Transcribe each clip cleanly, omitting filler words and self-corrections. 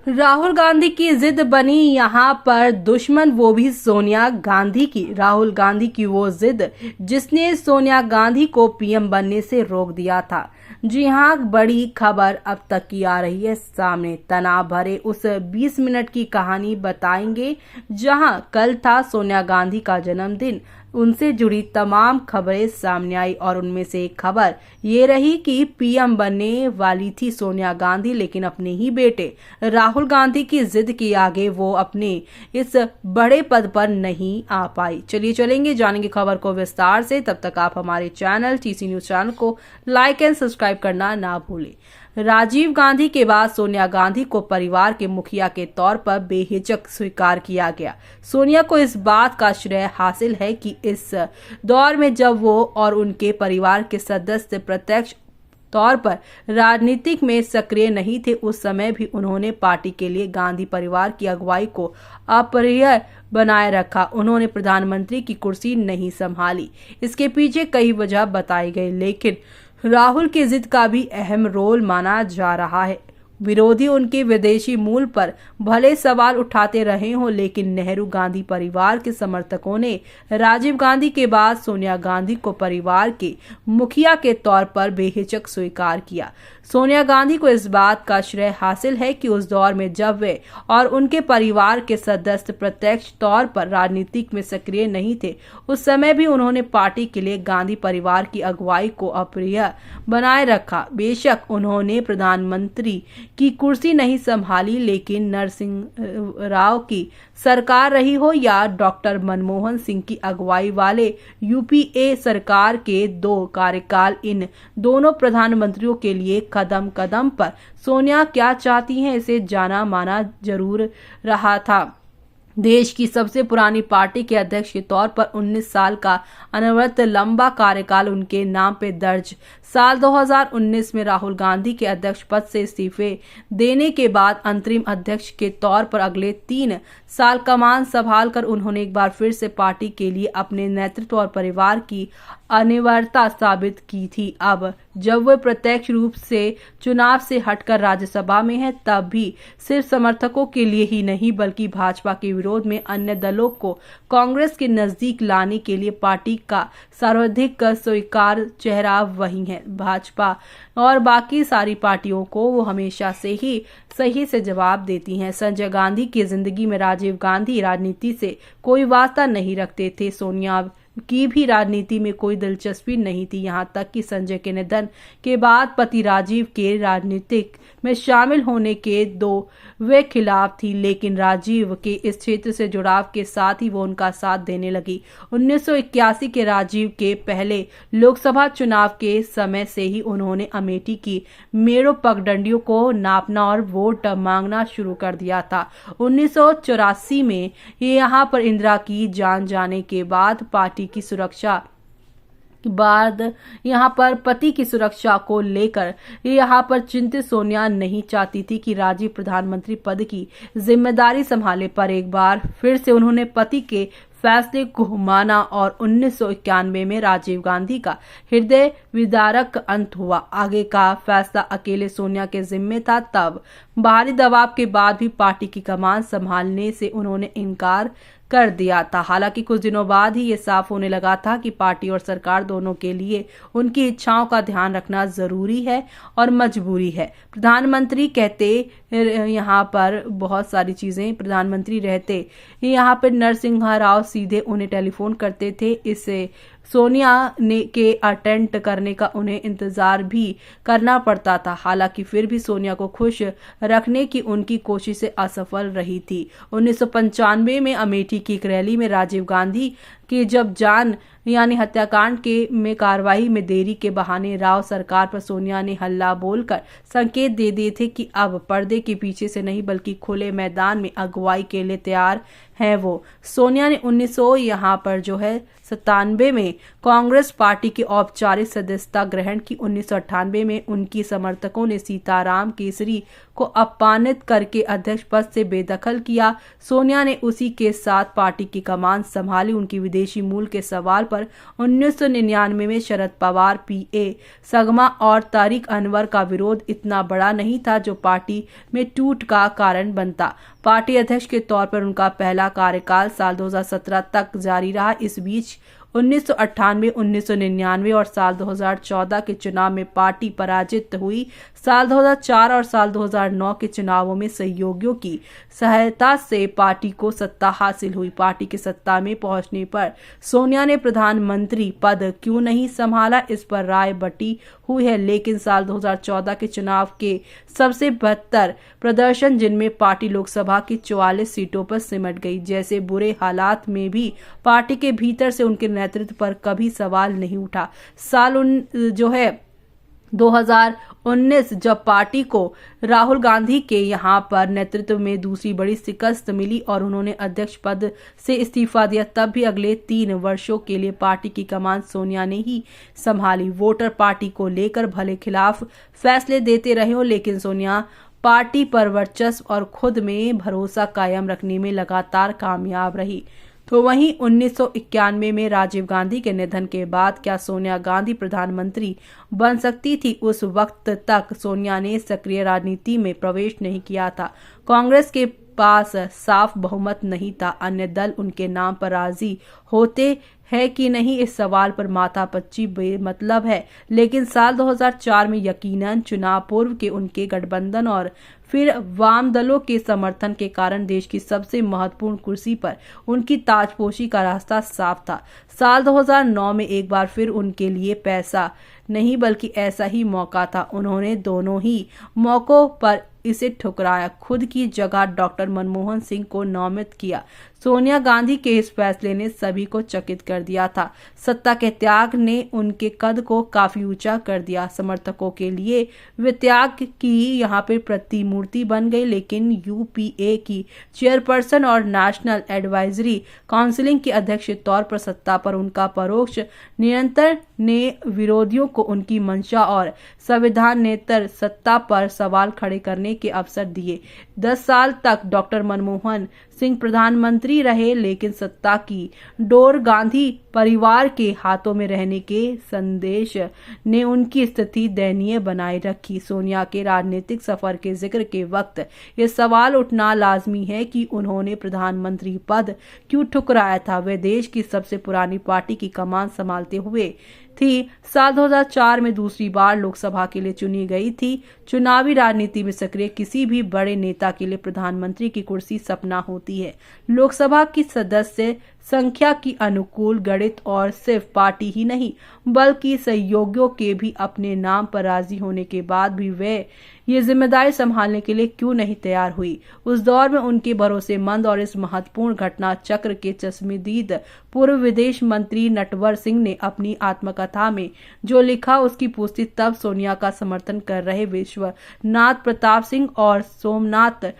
राहुल गांधी की जिद बनी यहाँ पर दुश्मन, वो भी सोनिया गांधी की। राहुल गांधी की वो जिद जिसने सोनिया गांधी को पीएम बनने से रोक दिया था। जी हाँ, बड़ी खबर अब तक की आ रही है सामने। तनाव भरे उस 20 मिनट की कहानी बताएंगे जहां कल था सोनिया गांधी का जन्मदिन। उनसे जुड़ी तमाम खबरें सामने आई और उनमें से एक खबर ये रही कि पीएम बनने वाली थी सोनिया गांधी, लेकिन अपने ही बेटे राहुल गांधी की जिद के आगे वो अपने इस बड़े पद पर नहीं आ पाई। चलिए चलेंगे, जानेंगे खबर को विस्तार से। तब तक आप हमारे चैनल टीसी न्यूज चैनल को लाइक एंड सब्सक्राइब करना ना भूलें। राजीव गांधी के बाद सोनिया गांधी को परिवार के मुखिया के तौर पर बेहिचक स्वीकार किया गया। सोनिया को इस बात का श्रेय हासिल है कि इस दौर में जब वो और उनके परिवार के सदस्य प्रत्यक्ष तौर पर राजनीतिक में सक्रिय नहीं थे, उस समय भी उन्होंने पार्टी के लिए गांधी परिवार की अगुवाई को अपरिहार्य बनाए रखा। उन्होंने प्रधानमंत्री की कुर्सी नहीं संभाली। इसके पीछे कई वजह बताई गई, लेकिन राहुल की जिद का भी अहम रोल माना जा रहा है। विरोधी उनके विदेशी मूल पर भले सवाल उठाते रहे हों, लेकिन नेहरू गांधी परिवार के समर्थकों ने राजीव गांधी के बाद सोनिया गांधी को परिवार के मुखिया के तौर पर बेहिचक स्वीकार किया। सोनिया गांधी को इस बात का श्रेय हासिल है कि उस दौर में जब वे और उनके परिवार के सदस्य प्रत्यक्ष तौर पर राजनीतिक में सक्रिय नहीं थे, उस समय भी उन्होंने पार्टी के लिए गांधी परिवार की अगुवाई को अपरिहार्य बनाए रखा। बेशक उन्होंने प्रधानमंत्री की कुर्सी नहीं संभाली, लेकिन नरसिंह राव की सरकार रही हो या डॉक्टर मनमोहन सिंह की अगुवाई वाले यूपीए सरकार के 2 कार्यकाल, इन दोनों प्रधानमंत्रियों के लिए कदम कदम पर सोनिया क्या चाहती हैं इसे जाना माना जरूर रहा था। देश की सबसे पुरानी पार्टी के अध्यक्ष के तौर पर 19 साल का अनवरत लंबा कार्यकाल उनके नाम पे दर्ज। साल 2019 में राहुल गांधी के अध्यक्ष पद से इस्तीफे देने के बाद अंतरिम अध्यक्ष के तौर पर अगले 3 साल कमान संभाल कर उन्होंने एक बार फिर से पार्टी के लिए अपने नेतृत्व और परिवार की अनिवार्यता साबित की थी। अब जब वे प्रत्यक्ष रूप से चुनाव से हटकर राज्यसभा में है, तब भी सिर्फ समर्थकों के लिए ही नहीं बल्कि भाजपा के विरोध में अन्य दलों को कांग्रेस के नजदीक लाने के लिए पार्टी का सर्वाधिक स्वीकार चेहरा वही है। भाजपा और बाकी सारी पार्टियों को वो हमेशा से ही सही से जवाब देती हैं। संजय गांधी की जिंदगी में राजीव गांधी राजनीति से कोई वास्ता नहीं रखते थे। सोनिया की भी राजनीति में कोई दिलचस्पी नहीं थी, यहाँ तक कि संजय के निधन के बाद पति राजीव के राजनीतिक में शामिल होने के 2 वे खिलाफ थी, लेकिन राजीव के इस क्षेत्र से जुड़ाव के साथ ही वो उनका साथ देने लगी। 1981 के राजीव के पहले लोकसभा चुनाव के समय से ही उन्होंने अमेठी की मेड़ों पगडंडियों को नापना और वोट मांगना शुरू कर दिया था। 1984 में यहाँ पर इंदिरा की जान जाने के बाद पार्टी की सुरक्षा यहाँ पर पति की सुरक्षा को लेकर यहाँ पर चिंतित सोनिया नहीं चाहती थी कि राजीव प्रधानमंत्री पद की जिम्मेदारी संभाले, पर एक बार फिर से उन्होंने पति के फैसले को माना और 1991 में राजीव गांधी का हृदय विदारक अंत हुआ। आगे का फैसला अकेले सोनिया के जिम्मे था। तब बाहरी दबाव के बाद भी पार्टी की कमान संभालने से उन्होंने इनकार कर दिया था। हालांकि कुछ दिनों बाद ही ये साफ होने लगा था कि पार्टी और सरकार दोनों के लिए उनकी इच्छाओं का ध्यान रखना जरूरी है और मजबूरी है। प्रधानमंत्री कहते यहाँ पर बहुत सारी चीजें, प्रधानमंत्री रहते यहाँ पर नरसिंह राव सीधे उन्हें टेलीफोन करते थे। इससे सोनिया ने के अटेंड करने का उन्हें इंतजार भी करना पड़ता था। हालांकि फिर भी सोनिया को खुश रखने की उनकी कोशिशें असफल रही थी। 1995 में अमेठी की एक रैली में राजीव गांधी की जब जान यानी हत्याकांड के में कार्रवाई में देरी के बहाने राव सरकार पर सोनिया ने हल्ला बोलकर संकेत दे दिए थे कि अब पर्दे के पीछे से नहीं बल्कि खुले मैदान में अगुवाई के लिए तैयार है। वो सोनिया ने 1900 यहाँ पर जो है 97 में कांग्रेस पार्टी की औपचारिक सदस्यता ग्रहण की। 1998 में उनकी समर्थकों ने सीताराम केसरी को अपमानित करके अध्यक्ष पद से बेदखल किया। सोनिया ने उसी के साथ पार्टी की कमान संभाली। उनकी विदेशी मूल के सवाल पर 1999 में शरद पवार, पीए संगमा और तारिक अनवर का विरोध इतना बड़ा नहीं था जो पार्टी में टूट का कारण बनता। पार्टी अध्यक्ष के तौर पर उनका पहला कार्यकाल साल 2017 तक जारी रहा। इस बीच 1998, 1999 और साल 2014 के चुनाव में पार्टी पराजित हुई। साल 2004 और साल 2009 के चुनावों में सहयोगियों की सहायता से पार्टी को सत्ता हासिल हुई। पार्टी के सत्ता में पहुंचने पर सोनिया ने प्रधानमंत्री पद क्यों नहीं संभाला, इस पर राय बटी हुई है। लेकिन साल 2014 के चुनाव के सबसे बदतर प्रदर्शन, जिनमें पार्टी लोकसभा की 44 सीटों पर सिमट गई, जैसे बुरे हालात में भी पार्टी के भीतर से उनके नेतृत्व पर कभी सवाल नहीं उठा। साल 2019 जब पार्टी को राहुल गांधी के यहां पर नेतृत्व में दूसरी बड़ी शिकस्त मिली और उन्होंने अध्यक्ष पद से इस्तीफा दिया, तब भी अगले 3 वर्षों के लिए पार्टी की कमान सोनिया ने ही संभाली। वोटर पार्टी को लेकर भले खिलाफ फैसले देते रहे हो, लेकिन सोनिया पार्टी पर वर्चस्व और खुद में भरोसा कायम रखने में लगातार कामयाब रही। तो वहीं 1991 में राजीव गांधी के निधन के बाद क्या सोनिया गांधी प्रधानमंत्री बन सकती थी? उस वक्त तक सोनिया ने सक्रिय राजनीति में प्रवेश नहीं किया था। कांग्रेस के पास साफ बहुमत नहीं था। अन्य दल उनके नाम पर राजी होते हैं कि नहीं, इस सवाल पर माथापच्ची बेमतलब है। लेकिन साल 2004 में यकीनन चुनाव पूर्व के उनके गठबंधन और फिर वाम दलों के समर्थन के कारण देश की सबसे महत्वपूर्ण कुर्सी पर उनकी ताजपोशी का रास्ता साफ था। साल 2009 में एक बार फिर उनके लिए पैसा नहीं बल्कि ऐसा ही मौका था। उन्होंने दोनों ही मौकों पर इसे ठुकराया। खुद की जगह डॉक्टर मनमोहन सिंह को नामित किया। सोनिया गांधी के इस फैसले ने सभी को चकित कर दिया था। सत्ता के त्याग ने उनके कद को काफी ऊंचा कर दिया। समर्थकों के लिए वे त्याग की यहाँ पे प्रतिमूर्ति बन गई। लेकिन यूपीए की चेयरपर्सन और नेशनल एडवाइजरी काउंसिलिंग के अध्यक्ष के तौर पर सत्ता पर उनका परोक्ष नियंत्रण ने विरोधियों को उनकी मंशा और संविधानेतर सत्ता पर सवाल खड़े करने के अवसर दिए। 10 साल तक डॉक्टर मनमोहन सिंह प्रधानमंत्री रहे, लेकिन सत्ता की डोर गांधी परिवार के हाथों में रहने के संदेश ने उनकी स्थिति दयनीय बनाए रखी। सोनिया के राजनीतिक सफर के जिक्र के वक्त ये सवाल उठना लाजमी है कि उन्होंने प्रधानमंत्री पद क्यों ठुकराया था। वे देश की सबसे पुरानी पार्टी की कमान संभालते हुए थी। साल 2004 में दूसरी बार लोकसभा के लिए चुनी गई थी। चुनावी राजनीति में सक्रिय किसी भी बड़े नेता के लिए प्रधानमंत्री की कुर्सी सपना होती है। लोकसभा की सदस्य संख्या की अनुकूल गणित और सिर्फ पार्टी ही नहीं बल्कि सहयोगियों के भी अपने नाम पर राजी होने के बाद भी वे ये जिम्मेदारी संभालने के लिए क्यों नहीं तैयार हुई। उस दौर में उनके भरोसेमंद और इस महत्वपूर्ण घटना चक्र के चश्मदीद पूर्व विदेश मंत्री नटवर सिंह ने अपनी आत्मकथा में जो लिखा उसकी पुष्टि तब सोनिया का समर्थन कर रहे विश्वनाथ प्रताप सिंह और सोमनाथ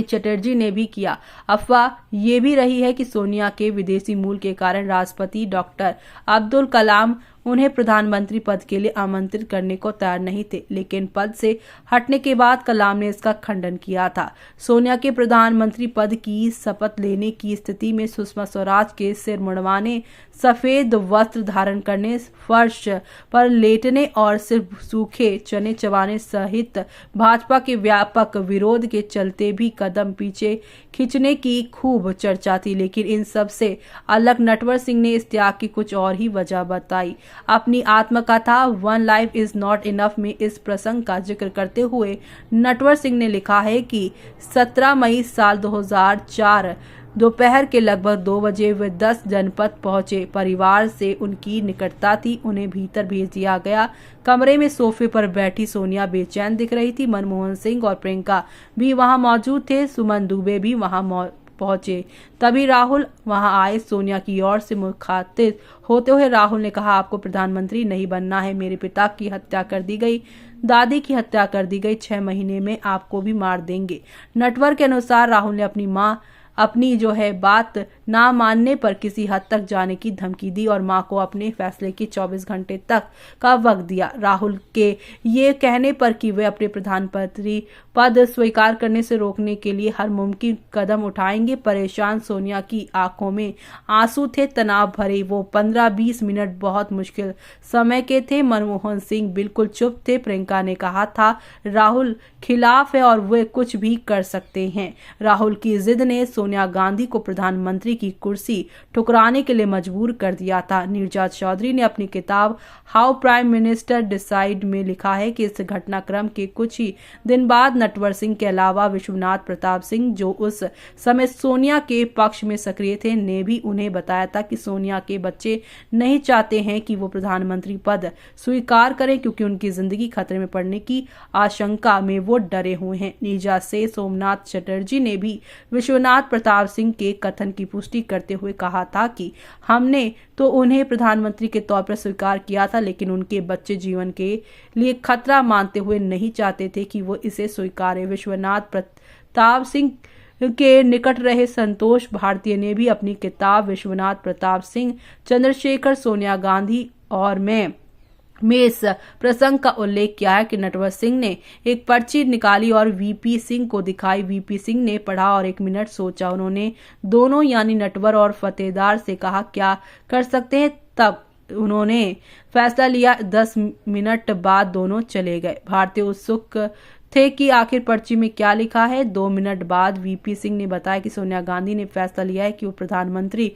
चटर्जी ने भी किया। अफवाह ये भी रही है कि सोनिया के विदेशी मूल के कारण राष्ट्रपति डॉक्टर अब्दुल कलाम उन्हें प्रधानमंत्री पद के लिए आमंत्रित करने को तैयार नहीं थे, लेकिन पद से हटने के बाद कलाम ने इसका खंडन किया था। सोनिया के प्रधानमंत्री पद की शपथ लेने की स्थिति में सुषमा स्वराज के सिर मुंडवाने, सफेद वस्त्र धारण करने, फर्श पर लेटने और सिर्फ सूखे चने चबाने सहित भाजपा के व्यापक विरोध के चलते भी कदम पीछे खींचने की खूब चर्चा थी। लेकिन इन सब से अलग नटवर सिंह ने इस त्याग की कुछ और ही वजह बताई। अपनी आत्मकथा one life is not enough में इस प्रसंग का जिक्र करते हुए नटवर सिंह ने लिखा है कि 17 मई साल 2004 दोपहर के लगभग 2 बजे वे 10 जनपद पहुंचे। परिवार से उनकी निकटता थी, उन्हें भीतर भेज दिया गया। कमरे में सोफे पर बैठी सोनिया बेचैन दिख रही थी। मनमोहन सिंह और प्रियंका भी वहां मौजूद थे। सुमन दुबे भी वहां पहुंचे। तभी राहुल वहां आए। सोनिया की ओर से मुखातिब होते हुए राहुल ने कहा, आपको प्रधानमंत्री नहीं बनना है। मेरे पिता की हत्या कर दी गई, दादी की हत्या कर दी गई, 6 महीने में आपको भी मार देंगे। नटवर के अनुसार राहुल ने अपनी बात ना मानने पर किसी हद तक जाने की धमकी दी और मां को अपने फैसले के 24 घंटे तक का वक्त दिया। राहुल के ये कहने पर कि वे अपने प्रधानमंत्री पद स्वीकार करने से रोकने के लिए हर मुमकिन कदम उठाएंगे। परेशान सोनिया की आंखों में आंसू थे, तनाव भरे वो 15-20 मिनट बहुत मुश्किल समय के थे। मनमोहन सिंह बिल्कुल चुप थे। प्रियंका ने कहा था राहुल खिलाफ है और वे कुछ भी कर सकते हैं। राहुल की जिद ने सोनिया गांधी को प्रधानमंत्री की कुर्सी ठुकराने के लिए मजबूर कर दिया था। नीरजा चौधरी ने अपनी किताब हाउ प्राइम मिनिस्टर डिसाइड में लिखा है कि इस घटनाक्रम के कुछ ही दिन बाद नटवर सिंह के अलावा विश्वनाथ प्रताप सिंह, जो उस समय सोनिया के पक्ष में सक्रिय थे, ने भी उन्हें बताया था कि सोनिया के बच्चे नहीं चाहते हैं कि वो प्रधानमंत्री पद स्वीकार करें क्योंकि उनकी जिंदगी खतरे में पड़ने की आशंका में वो डरे हुए हैं। नीरजा से सोमनाथ चटर्जी ने भी विश्वनाथ प्रताप सिंह के कथन की पुष्टि करते हुए कहा था कि हमने तो उन्हें प्रधानमंत्री के तौर पर स्वीकार किया था, लेकिन उनके बच्चे जीवन के लिए खतरा मानते हुए नहीं चाहते थे कि वो इसे स्वीकारें। विश्वनाथ प्रताप सिंह के निकट रहे संतोष भारतीय ने भी अपनी किताब विश्वनाथ प्रताप सिंह, चंद्रशेखर, सोनिया गांधी और मैं में इस प्रसंग का उल्लेख किया है कि नटवर सिंह ने एक पर्ची निकाली और वीपी सिंह को दिखाई। वीपी सिंह ने पढ़ा और 1 मिनट सोचा। उन्होंने दोनों यानी नटवर और फतेहदार से कहा क्या कर सकते हैं, तब उन्होंने फैसला लिया। 10 मिनट बाद दोनों चले गए। भारतीय उत्सुक थे कि आखिर पर्ची में क्या लिखा है। 2 मिनट बाद वीपी सिंह ने बताया कि सोनिया गांधी ने फैसला लिया है कि वो प्रधानमंत्री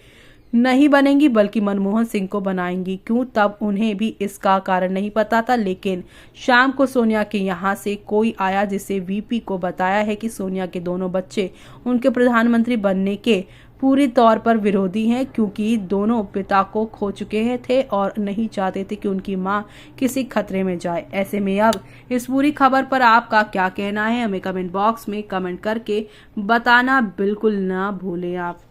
नहीं बनेंगी बल्कि मनमोहन सिंह को बनाएंगी। क्यों, तब उन्हें भी इसका कारण नहीं पता था, लेकिन शाम को सोनिया के यहाँ से कोई आया जिसे वीपी को बताया है कि सोनिया के दोनों बच्चे उनके प्रधानमंत्री बनने के पूरी तौर पर विरोधी हैं क्योंकि दोनों पिता को खो चुके थे और नहीं चाहते थे कि उनकी मां किसी खतरे में जाए। ऐसे में अब इस पूरी खबर पर आपका क्या कहना है, हमें कमेंट बॉक्स में कमेंट करके बताना बिल्कुल ना भूलें आप।